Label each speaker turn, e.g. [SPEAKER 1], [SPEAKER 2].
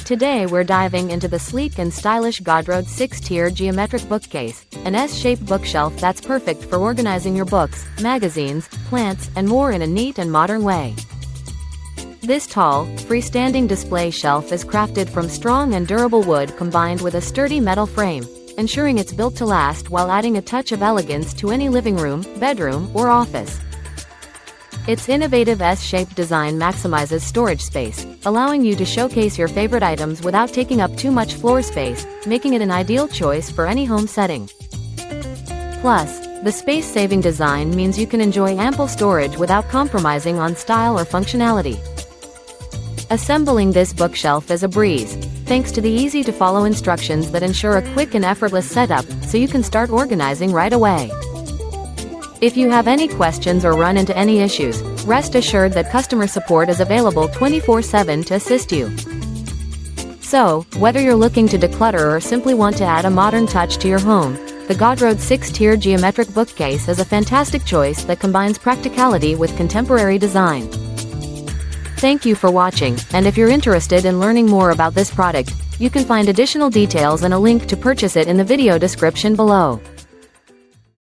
[SPEAKER 1] Today we're diving into the sleek and stylish Gadroad 6-tier geometric bookcase, an S-shaped bookshelf that's perfect for organizing your books, magazines, plants, and more in a neat and modern way. This tall, freestanding display shelf is crafted from strong and durable wood combined with a sturdy metal frame, ensuring it's built to last while adding a touch of elegance to any living room, bedroom, or office. Its innovative S-shaped design maximizes storage space, allowing you to showcase your favorite items without taking up too much floor space, making it an ideal choice for any home setting. Plus, the space-saving design means you can enjoy ample storage without compromising on style or functionality. Assembling this bookshelf is a breeze, thanks to the easy-to-follow instructions that ensure a quick and effortless setup, so you can start organizing right away. If you have any questions or run into any issues, rest assured that customer support is available 24/7 to assist you. So, whether you're looking to declutter or simply want to add a modern touch to your home, the Gadroad 6-tier geometric bookcase is a fantastic choice that combines practicality with contemporary design. Thank you for watching, and if you're interested in learning more about this product, you can find additional details and a link to purchase it in the video description below.